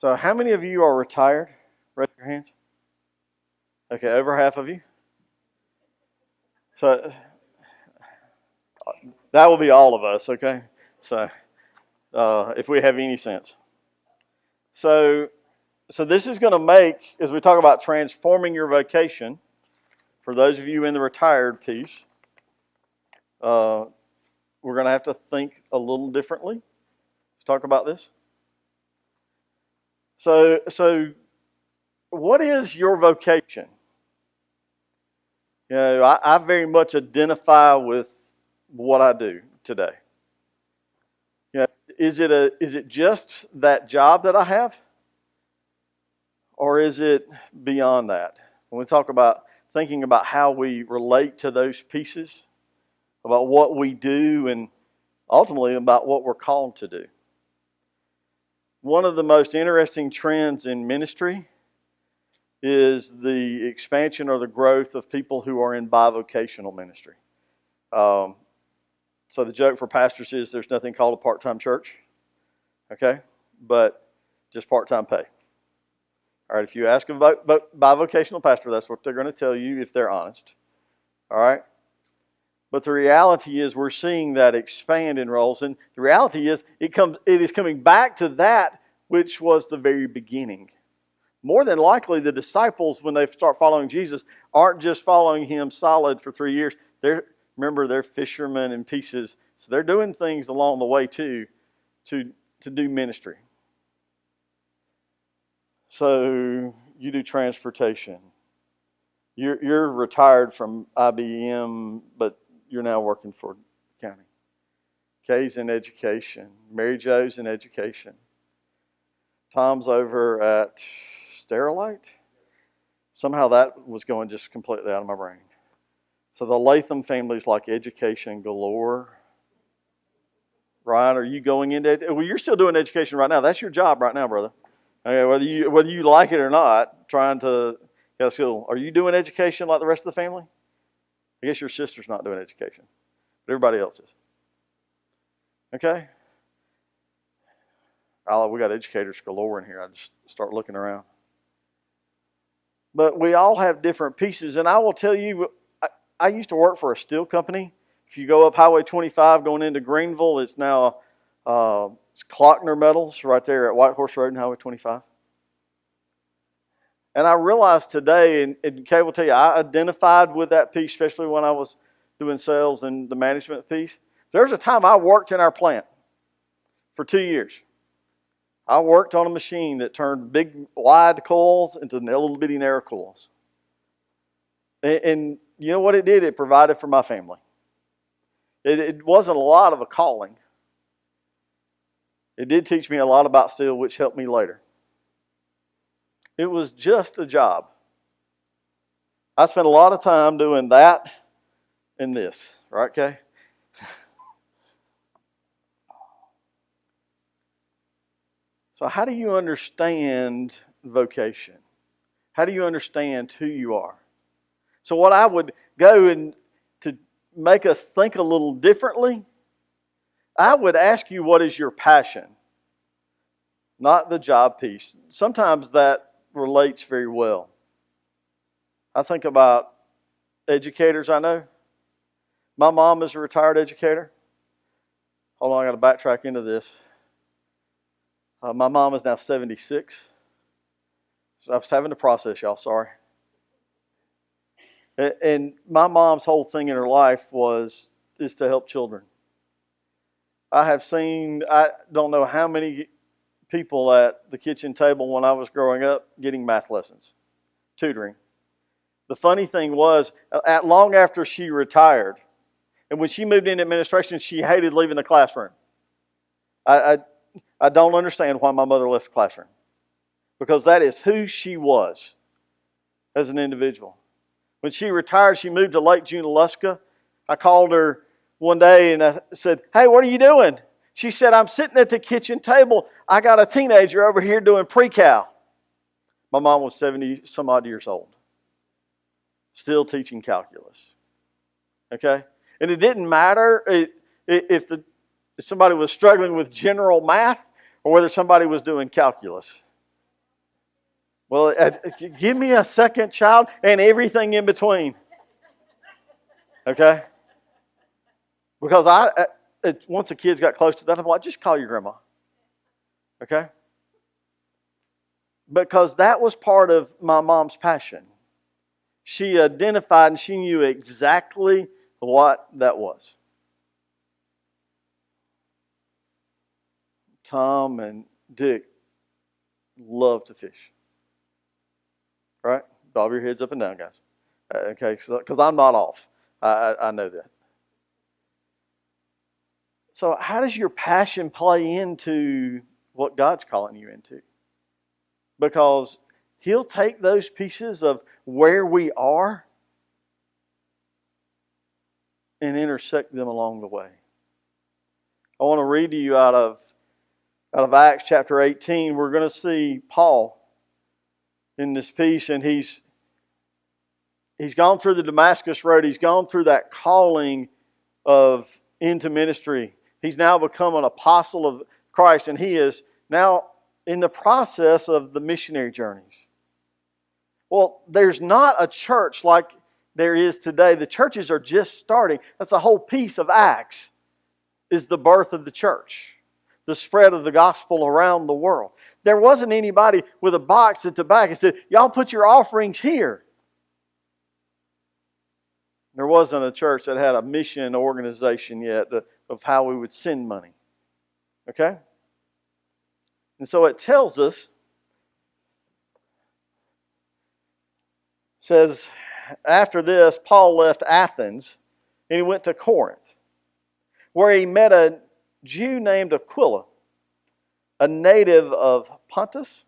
So how many of you are retired? Raise your hands. Okay, over half of you. So that will be all of us, okay? So if we have any sense. So this is going to make, as we talk about transforming your vocation, for those of you in the retired piece, we're going to have to think a little differently. Let's talk about this. So what is your vocation? You know, I very much identify with what I do today. You know, is it just that job that I have? Or is it beyond that? When we talk about thinking about how we relate to those pieces, about what we do, and ultimately about what we're called to do. One of the most interesting trends in ministry is the expansion or the growth of people who are in bivocational ministry. So the joke for pastors is there's nothing called a part-time church, okay? But just part-time pay. All right, if you ask a bivocational pastor, that's what they're going to tell you if they're honest. All right? But the reality is we're seeing that expand in roles. And the reality is it is coming back to that which was the very beginning. More than likely, the disciples, when they start following Jesus, aren't just following Him solid for 3 years. Remember, they're fishermen in pieces. So they're doing things along the way, too, to do ministry. So you do transportation. You're retired from IBM, but you're now working for the county. Kay's in education. Mary Jo's in education. Tom's over at Sterilite. Somehow that was going just completely out of my brain. So the Latham family's like education galore. Ryan, are you going into? Well, you're still doing education right now. That's your job right now, brother. Okay, whether you like it or not, trying to get a skill. Are you doing education like the rest of the family? I guess your sister's not doing education, but everybody else is. Okay? We got educators galore in here. I just start looking around. But we all have different pieces, and I will tell you, I used to work for a steel company. If you go up Highway 25 going into Greenville, it's now it's Klockner Metals right there at White Horse Road and Highway 25. And I realized today, and Kay will tell you, I identified with that piece, especially when I was doing sales and the management piece. There was a time I worked in our plant for 2 years. I worked on a machine that turned big, wide coils into little bitty narrow coils. And you know what it did? It provided for my family. It wasn't a lot of a calling. It did teach me a lot about steel, which helped me later. It was just a job. I spent a lot of time doing that and this, right, Kay? So how do you understand vocation? How do you understand who you are? So what I would go and to make us think a little differently, I would ask you, what is your passion? Not the job piece. Sometimes that relates very well. I think about educators I know. My mom is a retired educator. Hold on, I got to backtrack into this. My mom is now 76. So I was having to process, y'all, sorry. And my mom's whole thing in her life is to help children. I have seen, I don't know how many people at the kitchen table when I was growing up getting math lessons, tutoring. The funny thing was, long after she retired, and when she moved into administration, she hated leaving the classroom. I don't understand why my mother left the classroom, because that is who she was as an individual. When she retired, she moved to Lake Junaluska. I called her one day and I said, "Hey, what are you doing?" She said, "I'm sitting at the kitchen table. I got a teenager over here doing pre-cal." My mom was 70 some odd years old, still teaching calculus. Okay? And it didn't matter if somebody was struggling with general math or whether somebody was doing calculus. Well, give me a second child and everything in between. Okay? Because once the kids got close to that, I'm like, just call your grandma. Okay? Because that was part of my mom's passion. She identified and she knew exactly what that was. Tom and Dick love to fish. Right? Bob your heads up and down, guys. Okay, because I'm not off. I know that. So how does your passion play into what God's calling you into? Because He'll take those pieces of where we are and intersect them along the way. I want to read to you out of Acts chapter 18. We're going to see Paul in this piece, and he's gone through the Damascus road. He's gone through that calling into ministry. He's now become an apostle of Christ, and he is now in the process of the missionary journeys. Well, there's not a church like there is today. The churches are just starting. That's the whole piece of Acts, is the birth of the church, the spread of the gospel around the world. There wasn't anybody with a box at the back and said, y'all put your offerings here. There wasn't a church that had a mission organization yet of how we would send money. Okay? And so it tells us, says, after this, Paul left Athens and he went to Corinth, where he met a Jew named Aquila, a native of Pontus,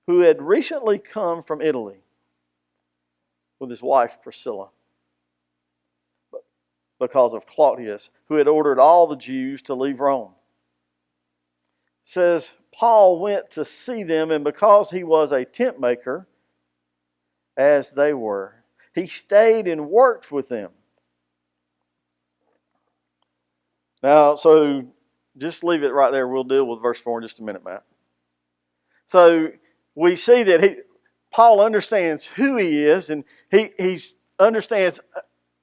who had recently come from Italy with his wife Priscilla, because of Claudius, who had ordered all the Jews to leave Rome. It says, Paul went to see them, and because he was a tent maker, as they were, he stayed and worked with them. Now, so just leave it right there. We'll deal with verse 4 in just a minute, Matt. So we see that Paul understands who he is, and he understands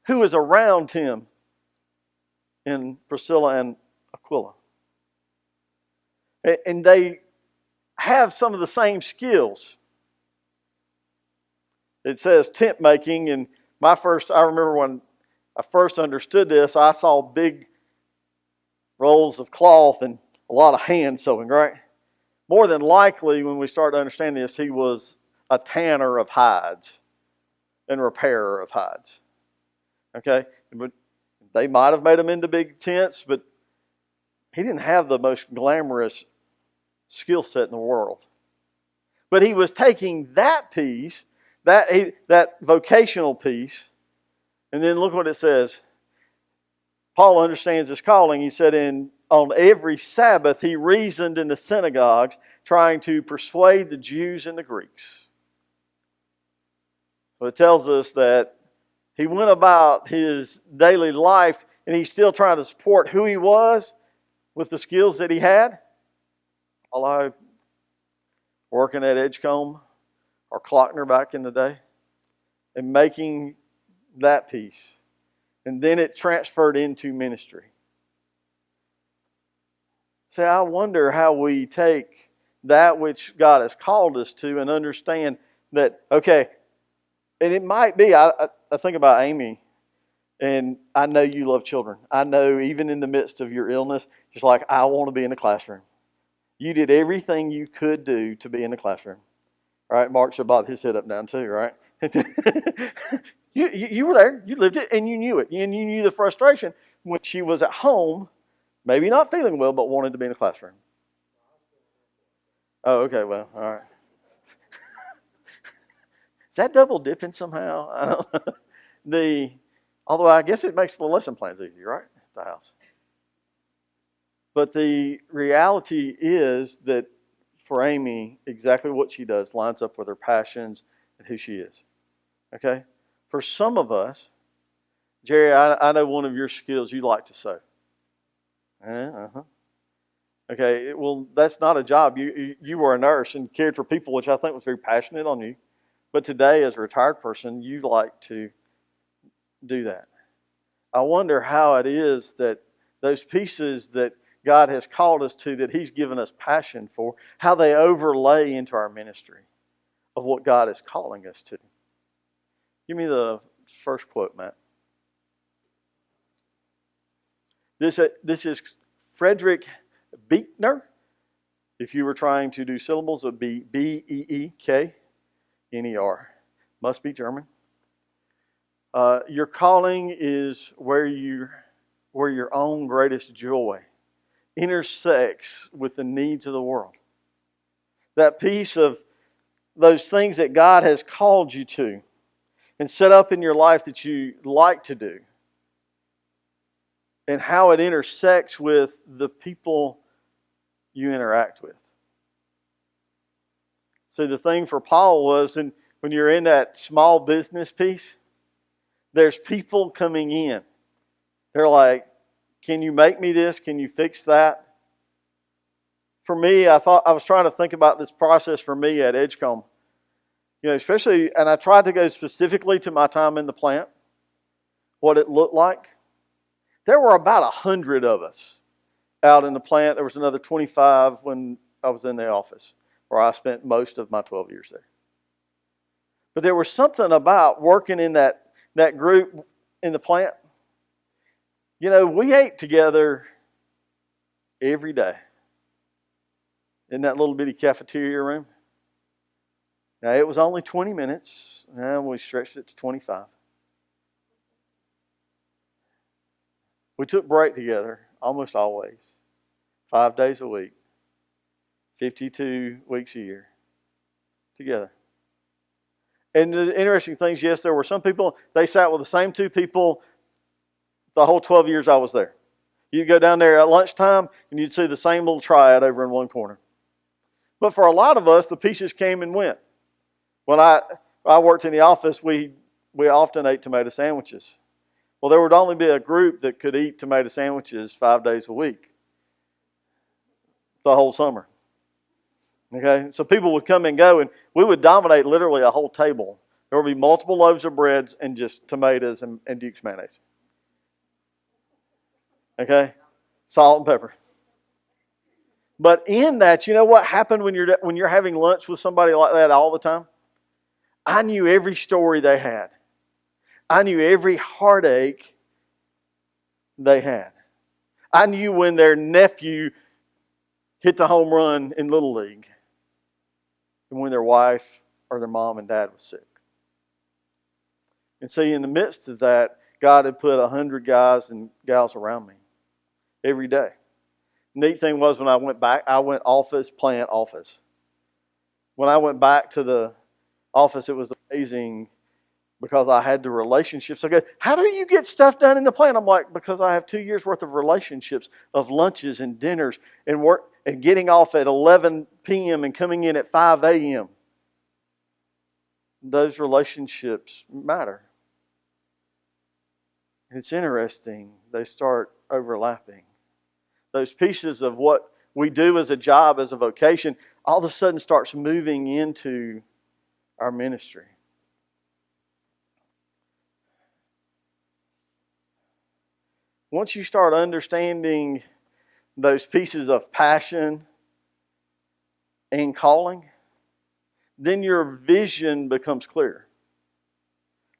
who is around him in Priscilla and Aquila. And they have some of the same skills. It says tent making, and I remember when I first understood this, I saw big rolls of cloth and a lot of hand sewing, right? More than likely, when we start to understand this, he was a tanner of hides and repairer of hides. Okay? But they might have made them into big tents, but he didn't have the most glamorous skill set in the world. But he was taking that piece, that vocational piece, and then look what it says. Paul understands his calling. He said, on every Sabbath he reasoned in the synagogues, trying to persuade the Jews and the Greeks. So it tells us that he went about his daily life and he's still trying to support who he was with the skills that he had. Although working at Edgecombe or Klockner back in the day and making that piece. And then it transferred into ministry. See, I wonder how we take that which God has called us to and understand that, okay, and it might be, I think about Amy, and I know you love children. I know even in the midst of your illness, just like, I want to be in the classroom. You did everything you could do to be in the classroom. Right? Mark should bob his head up and down too, right? You were there, you lived it, and you knew it. And you knew the frustration when she was at home, maybe not feeling well, but wanted to be in the classroom. Oh, okay, well, all right. Is that double dipping somehow? I don't know. Although I guess it makes the lesson plans easier, right? At the house. But the reality is that for Amy, exactly what she does lines up with her passions and who she is. Okay? For some of us, Jerry, I know one of your skills you like to sew. Uh-huh. Okay, well, that's not a job. You were a nurse and cared for people, which I think was very passionate on you. But today, as a retired person, you like to do that. I wonder how it is that those pieces that God has called us to, that He's given us passion for, how they overlay into our ministry of what God is calling us to. Give me the first quote, Matt. This is Frederick Buechner. If you were trying to do syllables, it would be Beekner. Must be German. Your calling is where your own greatest joy intersects with the needs of the world. That piece of those things that God has called you to and set up in your life that you like to do, and how it intersects with the people you interact with. See, the thing for Paul was, and when you're in that small business piece, there's people coming in. They're like, can you make me this? Can you fix that? For me, I was trying to think about this process for me at Edgecombe. Especially, and I tried to go specifically to my time in the plant, what it looked like. There were about 100 of us out in the plant. There was another 25 when I was in the office, where I spent most of my 12 years there. But there was something about working in that group in the plant. We ate together every day in that little bitty cafeteria room. Now, it was only 20 minutes, and we stretched it to 25. We took break together almost always, 5 days a week, 52 weeks a year, together. And the interesting thing is, yes, there were some people, they sat with the same two people the whole 12 years I was there. You'd go down there at lunchtime, and you'd see the same little triad over in one corner. But for a lot of us, the pieces came and went. When I worked in the office, we often ate tomato sandwiches. Well, there would only be a group that could eat tomato sandwiches 5 days a week, the whole summer. Okay, so people would come and go, and we would dominate literally a whole table. There would be multiple loaves of breads and just tomatoes and Duke's mayonnaise. Okay, salt and pepper. But in that, you know what happened when you're having lunch with somebody like that all the time? I knew every story they had. I knew every heartache they had. I knew when their nephew hit the home run in Little League, and when their wife or their mom and dad was sick. And see, in the midst of that, God had put 100 guys and gals around me every day. Neat thing was, when I went back, I went plant office. When I went back to the office, it was amazing because I had the relationships. I go, how do you get stuff done in the plant? I'm like, because I have 2 years worth of relationships, of lunches and dinners and work and getting off at 11 p.m. and coming in at 5 a.m. Those relationships matter. It's interesting. They start overlapping. Those pieces of what we do as a job, as a vocation, all of a sudden starts moving into our ministry. Once you start understanding those pieces of passion and calling, then your vision becomes clear.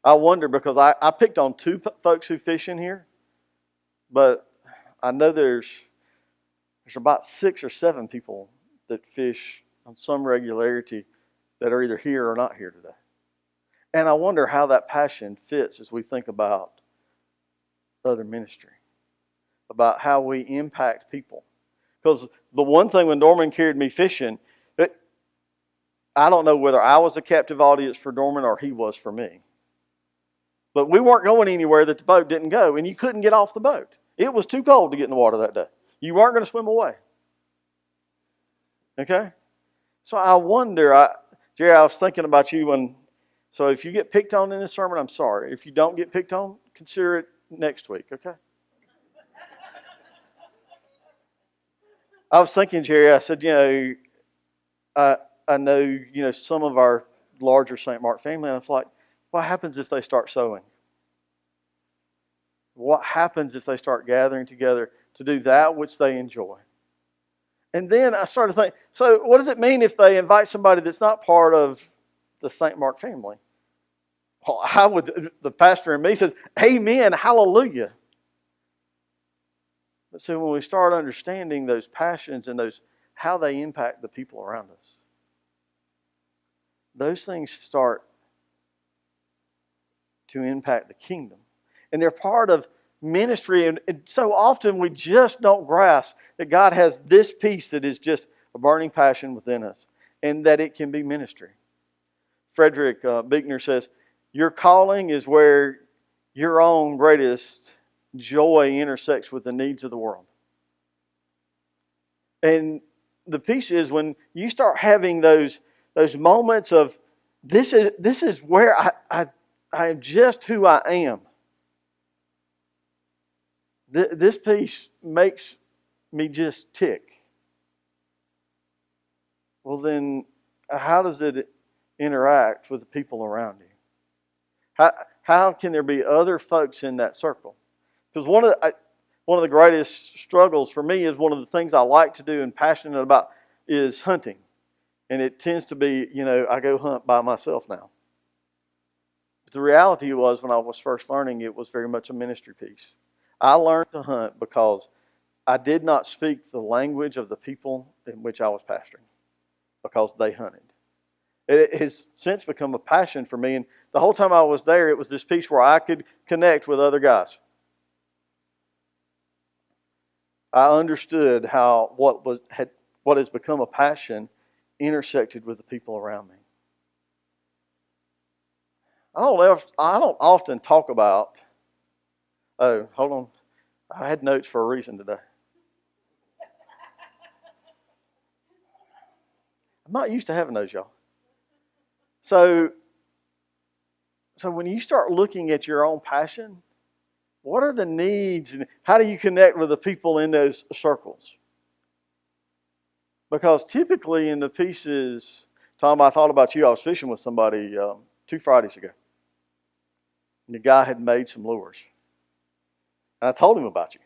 I wonder, because I picked on two folks who fish in here, but I know there's about 6 or 7 people that fish on some regularity that are either here or not here today. And I wonder how that passion fits as we think about other ministry, about how we impact people. Because the one thing when Dorman carried me fishing, I don't know whether I was a captive audience for Dorman or he was for me. But we weren't going anywhere that the boat didn't go, and you couldn't get off the boat. It was too cold to get in the water that day. You weren't going to swim away. Okay? So I wonder, Jerry, I was thinking about you so if you get picked on in this sermon, I'm sorry. If you don't get picked on, consider it next week, okay? I was thinking, Jerry, I said, I, I know, some of our larger St. Mark family, and I was like, what happens if they start sowing? What happens if they start gathering together to do that which they enjoy? And then I started thinking, so what does it mean if they invite somebody that's not part of the St. Mark family? Well, the pastor in me says, amen, hallelujah. But so when we start understanding those passions and how they impact the people around us, those things start to impact the kingdom. And they're part of ministry. And so often we just don't grasp that God has this piece that is just a burning passion within us, and that it can be ministry. Frederick Buechner says, your calling is where your own greatest joy intersects with the needs of the world. And the piece is when you start having those moments of this is where I am just who I am. This piece makes me just tick. Well, then, how does it interact with the people around you? How can there be other folks in that circle? Because one of the greatest struggles for me is one of the things I like to do and passionate about is hunting. And it tends to be, I go hunt by myself now. But the reality was when I was first learning, it was very much a ministry piece. I learned to hunt because I did not speak the language of the people in which I was pastoring because they hunted. It has since become a passion for me. And the whole time I was there, it was this piece where I could connect with other guys. I understood how what has become a passion intersected with the people around me. I don't often talk about. Oh, hold on. I had notes for a reason today. I'm not used to having those, y'all. So when you start looking at your own passion, what are the needs and how do you connect with the people in those circles? Because typically in the pieces, Tom, I thought about you. I was fishing with somebody 2 Fridays ago. And the guy had made some lures. And I told him about you.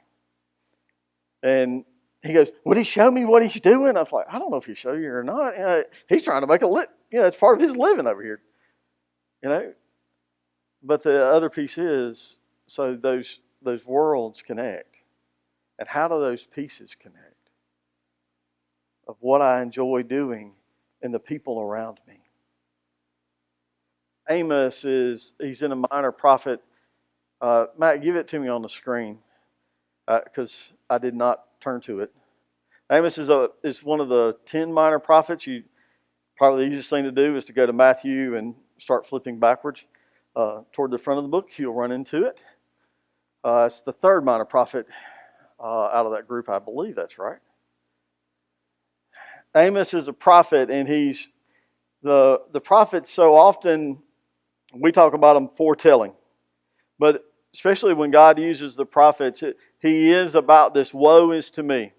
And he goes, would he show me what he's doing? I was like, I don't know if he'll show you or not. He's trying to make a living. It's part of his living over here. But the other piece is, so those worlds connect. And how do those pieces connect? Of what I enjoy doing and the people around me. Amos he's in a minor prophet. Matt, give it to me on the screen because I did not turn to it. Amos is one of the 10 minor prophets. Probably the easiest thing to do is to go to Matthew and start flipping backwards toward the front of the book. You'll run into it. It's the 3rd minor prophet out of that group, I believe that's right. Amos is a prophet, and he's the prophets. So often we talk about them foretelling, but especially when God uses the prophets, he is about this. Woe is to me!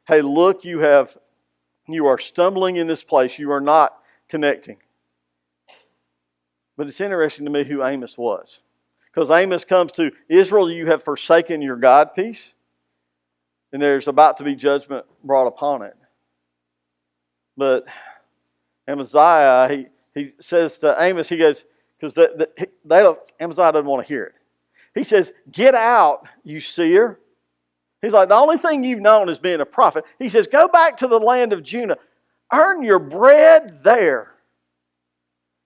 Hey, look, you are stumbling in this place. You are not connecting. But it's interesting to me who Amos was, because Amos comes to Israel. You have forsaken your God piece, and there's about to be judgment brought upon it. But Amaziah, he says to Amos, he goes, because Amaziah doesn't want to hear it. He says, get out, you seer. He's like, the only thing you've known is being a prophet. He says, go back to the land of Judah. Earn your bread there.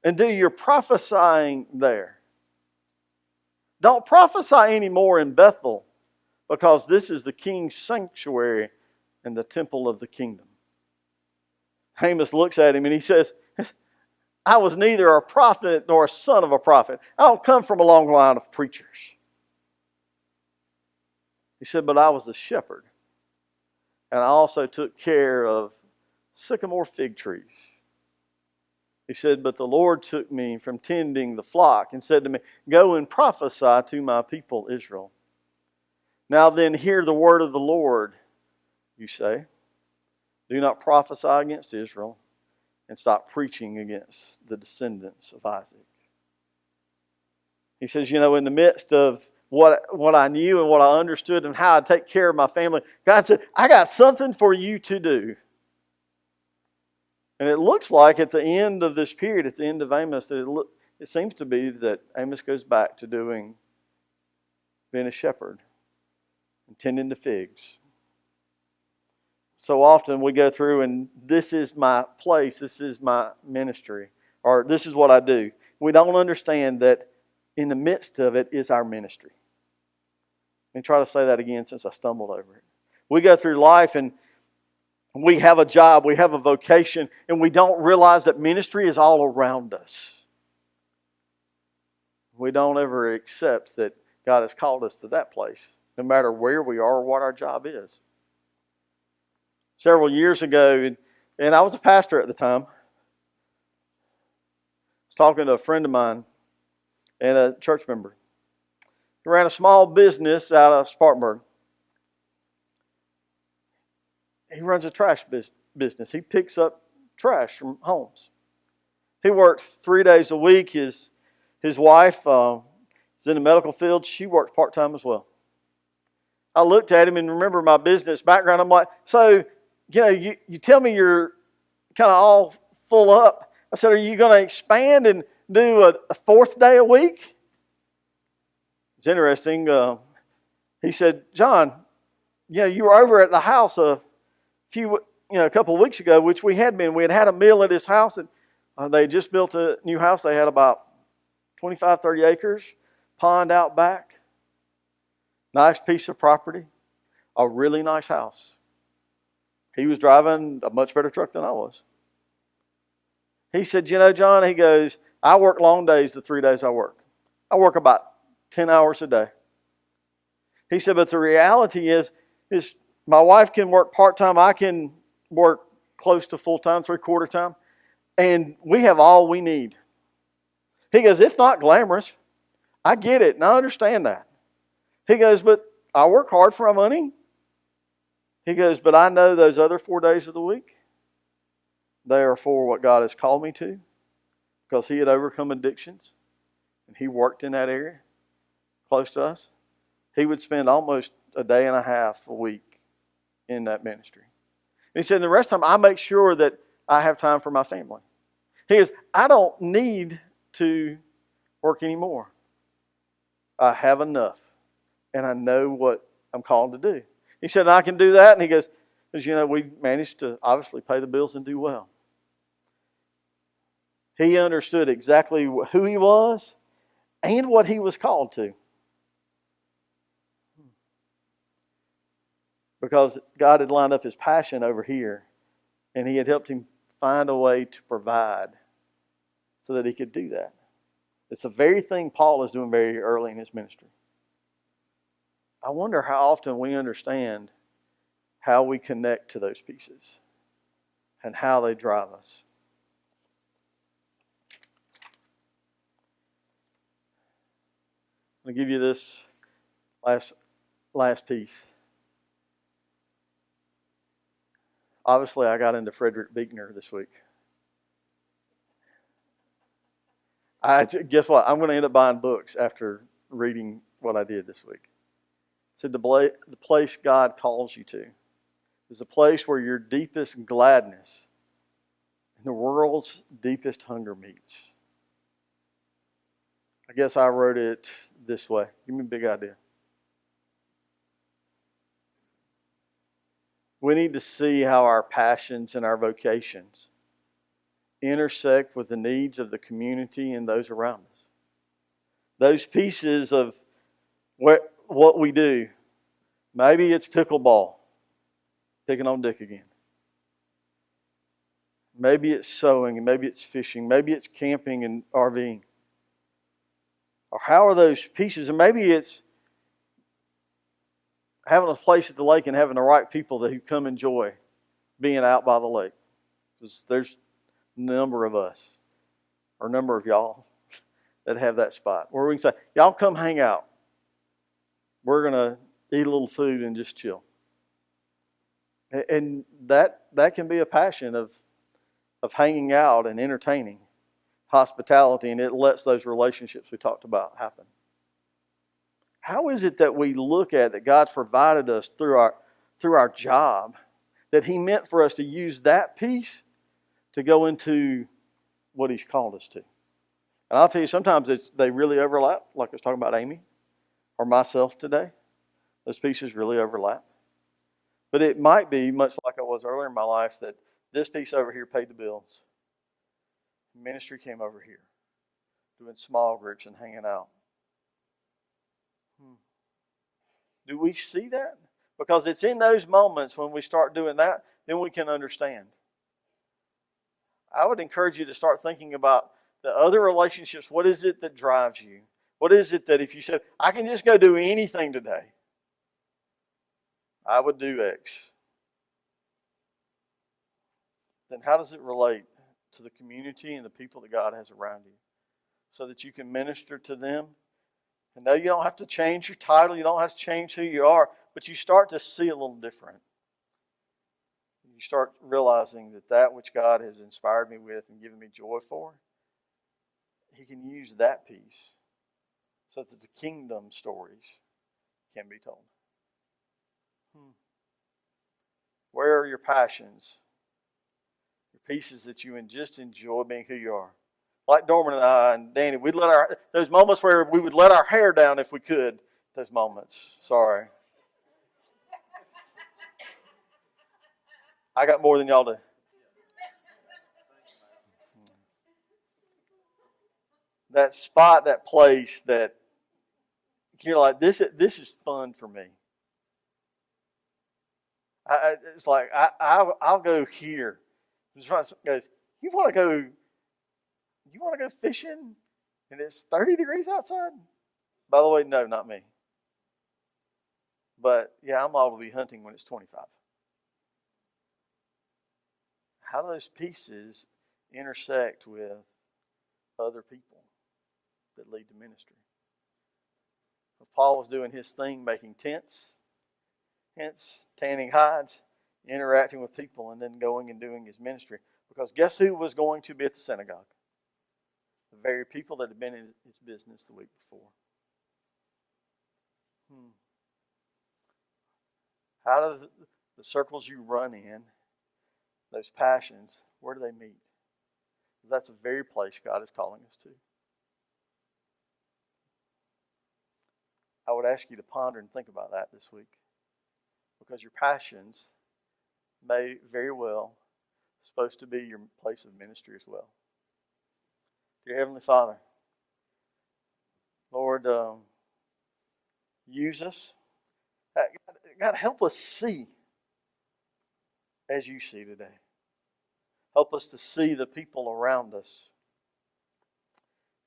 And do your prophesying there. Don't prophesy anymore in Bethel, because this is the king's sanctuary and the temple of the kingdom. Amos looks at him and he says, I was neither a prophet nor a son of a prophet. I don't come from a long line of preachers. He said, but I was a shepherd. And I also took care of sycamore fig trees. He said, but the Lord took me from tending the flock and said to me, go and prophesy to my people Israel. Now then, hear the word of the Lord, you say. Do not prophesy against Israel, and stop preaching against the descendants of Isaac. He says, in the midst of what I knew and what I understood and how I take care of my family, God said, I got something for you to do. And it looks like at the end of this period, at the end of Amos, that it seems to be that Amos goes back to being a shepherd and tending to figs. So often we go through and this is my place, this is my ministry, or this is what I do. We don't understand that in the midst of it is our ministry. Let me try to say that again since I stumbled over it. We go through life and we have a job, we have a vocation, and we don't realize that ministry is all around us. We don't ever accept that God has called us to that place, no matter where we are or what our job is. Several years ago, and I was a pastor at the time, I was talking to a friend of mine and a church member. He ran a small business out of Spartanburg. He runs a trash business. He picks up trash from homes. He works 3 days a week. His wife is in the medical field. She works part-time as well. I looked at him and remember my business background. I'm like, so, you tell me you're kind of all full up. I said, are you going to expand and do a fourth day a week? It's interesting. He said, John, you were over at the house a couple of weeks ago, which we had been. We had a meal at his house, and they just built a new house. They had about 25, 30 acres, pond out back, nice piece of property, a really nice house. He was driving a much better truck than I was. He said, John, he goes, I work long days the 3 days I work. I work about 10 hours a day. He said, but the reality is my wife can work part-time. I can work close to full-time, three-quarter time. And we have all we need. He goes, it's not glamorous. I get it, and I understand that. He goes, but I work hard for my money. He goes, but I know those other 4 days of the week, they are for what God has called me to, because he had overcome addictions, and he worked in that area close to us. He would spend almost a day and a half a week in that ministry. And he said, the rest of the time, I make sure that I have time for my family. He goes, I don't need to work anymore. I have enough, and I know what I'm called to do. He said, I can do that. And he goes, we managed to obviously pay the bills and do well. He understood exactly who he was and what he was called to. Because God had lined up his passion over here, and he had helped him find a way to provide so that he could do that. It's the very thing Paul is doing very early in his ministry. I wonder how often we understand how we connect to those pieces and how they drive us. I'm going to give you this last piece. Obviously, I got into Frederick Buechner this week. Guess what? I'm going to end up buying books after reading what I did this week. It said the place God calls you to is a place where your deepest gladness and the world's deepest hunger meets. I guess I wrote it this way. Give me a big idea. We need to see how our passions and our vocations intersect with the needs of the community and those around us. Those pieces of what we do. Maybe it's pickleball, picking on Dick again. Maybe it's sewing, and maybe it's fishing. Maybe it's camping and RVing. Or how are those pieces? And maybe it's having a place at the lake and having the right people who come enjoy being out by the lake. Because there's a number of us, or a number of y'all, that have that spot where we can say, y'all come hang out. We're going to eat a little food and just chill. And that can be a passion of hanging out and entertaining, hospitality, and it lets those relationships we talked about happen. How is it that we look at that God's provided us through our job, that He meant for us to use that piece to go into what He's called us to? And I'll tell you, sometimes they really overlap, like I was talking about Amy or myself today. Those pieces really overlap. But it might be, much like I was earlier in my life, that this piece over here paid the bills. Ministry came over here, doing small groups and hanging out. Do we see that? Because it's in those moments when we start doing that, then we can understand. I would encourage you to start thinking about the other relationships. What is it that drives you? What is it that if you said, I can just go do anything today, I would do X. Then how does it relate to the community and the people that God has around you so that you can minister to them? And no, you don't have to change your title. You don't have to change who you are, but you start to see a little different. You start realizing that which God has inspired me with and given me joy for, He can use that piece so that the kingdom stories can be told. Where are your passions? Your pieces that you just enjoy being who you are. Like Dorman and I and Danny, we'd let those moments where we would let our hair down if we could. Those moments. Sorry. I got more than y'all do. That spot, that place that you're like, this is fun for me. It's like, I'll go here. Goes, you want to go fishing and it's 30 degrees outside? By the way, no, not me. But yeah, I'm liable to be hunting when it's 25. How do those pieces intersect with other people that lead to ministry? Paul was doing his thing, making tents, tanning hides, interacting with people, and then going and doing his ministry. Because guess who was going to be at the synagogue? The very people that had been in his business the week before. How do the circles you run in, those passions, where do they meet? Because that's the very place God is calling us to. I would ask you to ponder and think about that this week. Because your passions may very well supposed to be your place of ministry as well. Dear Heavenly Father, Lord, use us. God, help us see as you see today. Help us to see the people around us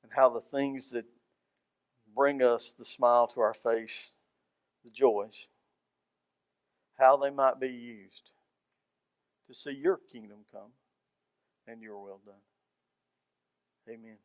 and how the things that bring us the smile to our face, the joys, how they might be used to see your kingdom come and your will done. Amen.